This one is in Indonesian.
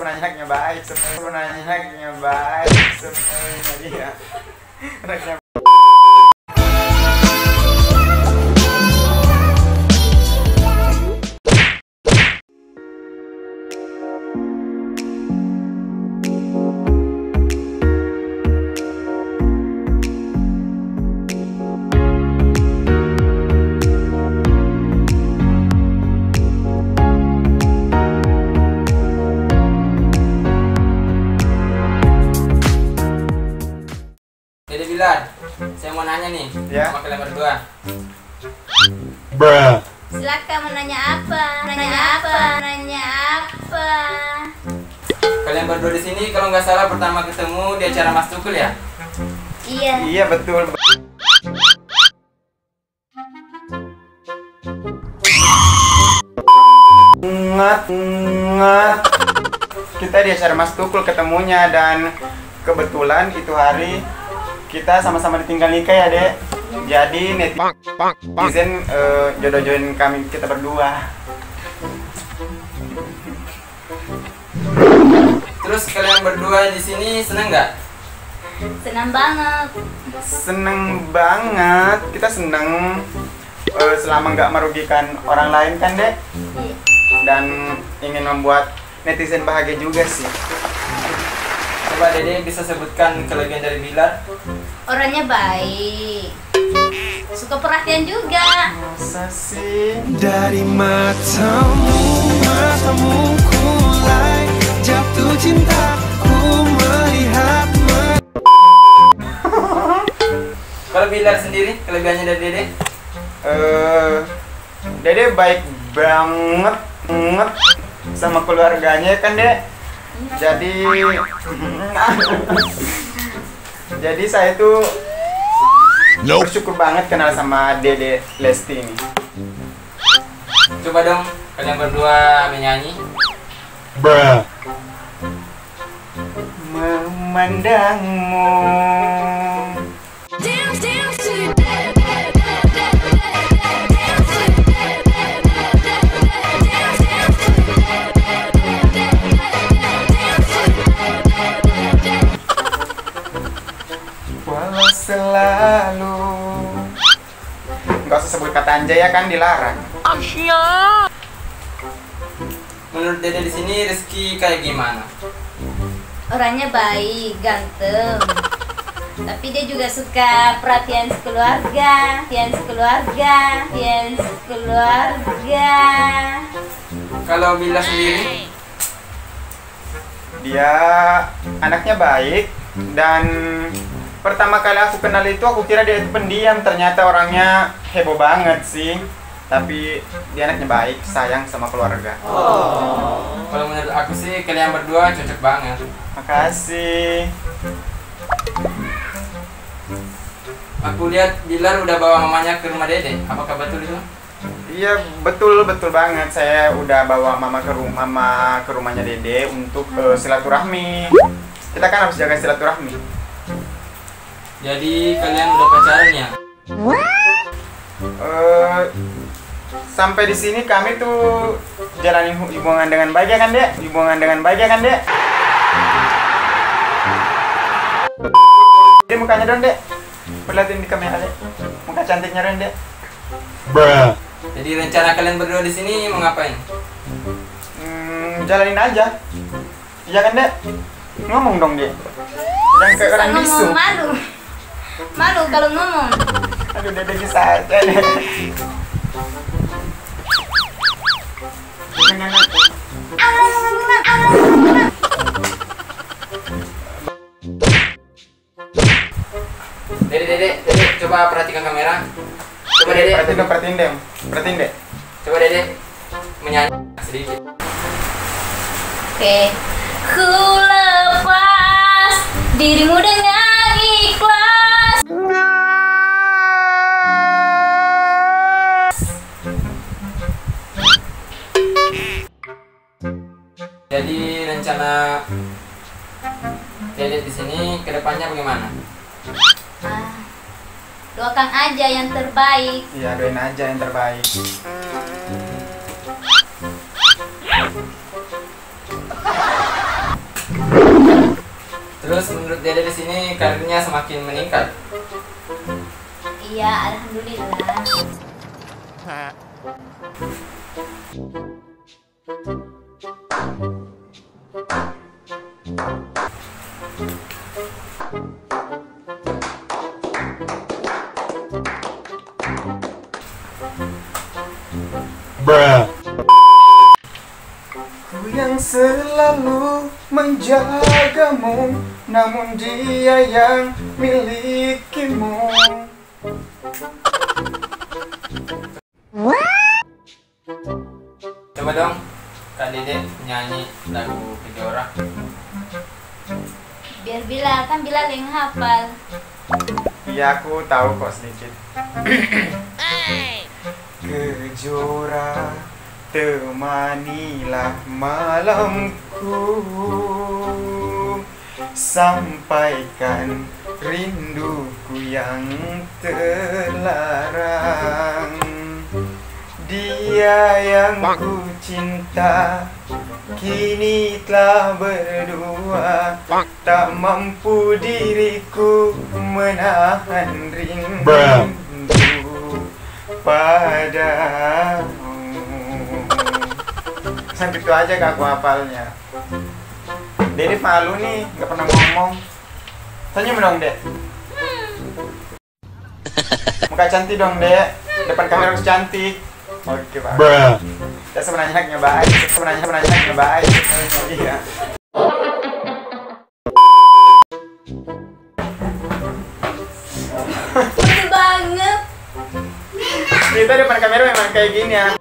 Anaknya baik sebenarnya, anaknya baik sebenarnya dia. Anaknya Dede Bilar, saya mau nanya nih sama kalian berdua. Bruh. Silakan mau nanya apa? Nanya apa? Kalian berdua di sini kalau nggak salah pertama ketemu di acara Mas Tukul ya? Iya. iya betul. Ingat. Kita di acara Mas Tukul ketemunya dan kebetulan itu hari kita sama-sama ditinggal nikah ya dek. Jadi netizen jodoh-jodohin kami kita berdua. Terus kalian berdua di sini seneng nggak? Senang banget. Seneng banget, kita seneng selama nggak merugikan orang lain kan dek. Iya. Dan ingin membuat netizen bahagia juga sih. Coba Dede bisa sebutkan kelebihan dari Bilar. Orangnya baik. Suka perhatian juga. Masa sih? Dari matamu kulai jatuh cintaku melihatmu. Kalau Bilar sendiri, kelebihannya dari Dede? Dede baik banget sama keluarganya kan dek. Jadi saya tuh bersyukur banget kenal sama Dede Lesti ini. Coba dong kalian berdua menyanyi. Bruh. Memandangmu walau selalu. Gak usah sebut kata anjay ya kan, dilarang. Menurut Dede di sini Rizky kayak gimana? Orangnya baik, ganteng. Tapi dia juga suka perhatian sekeluarga. Kalau Bilar sendiri? Dia anaknya baik dan pertama kali aku kenal itu aku kira dia itu pendiam, ternyata orangnya heboh banget sih. Tapi dia anaknya baik, sayang sama keluarga. Kalau menurut aku sih kalian berdua cocok banget. Makasih. Aku lihat Bilar udah bawa mamanya ke rumah Dede. Apakah betul itu? Iya betul banget. Saya udah bawa mama ke rumahnya Dede untuk silaturahmi. Kita kan harus jaga silaturahmi. Jadi kalian udah pacaran ya? Sampai di sini kami tuh jalanin hubungan dengan baik ya kan dek? Dek mukanya dong dek. Perlihatin di kamera dek. Muka cantiknya dong dek. Bruh. Jadi rencana kalian berdua di sini mau ngapain? Jalanin aja. Iya kan dek? Ngomong dong dek. Jangan kayak orang bisu. Malu kalau ngomong. Aduh dede bisa aja deh. Dede, coba perhatikan kamera. Coba Dede. Perhatiin deh. Coba Dede menyanyi sedikit. Oke. Ku lepas dirimu dengan ikhlas. Jadi rencana Dede di sini kedepannya bagaimana? Doakan aja yang terbaik. Iya, doain aja yang terbaik. Terus menurut Dede di sini karirnya semakin meningkat. Iya, alhamdulillah. Bruh. Ku yang selalu menjagamu, namun dia yang milikimu. Coba dong Kak Dede nyanyi lagu Kejora. Biar Bilal, kan Bilal yang hafal. Iya, aku tahu kok sedikit. Kejora, temanilah malamku, sampaikan rinduku yang terlarang. Dia yang ku cinta kini telah berdua, tak mampu diriku menahan rindu padamu. Sampai itu aja gak aku hafalnya. Dede malu nih, gak pernah ngomong. Senyum dong, Dek. Muka cantik dong, Dek. Depan kamera harus cantik. Oke, Pak. Bruh. Ya sebenarnya anaknya baik. Sebenarnya anaknya baik. Iya. Betul banget. Kita depan kamera memang kayak gini ya.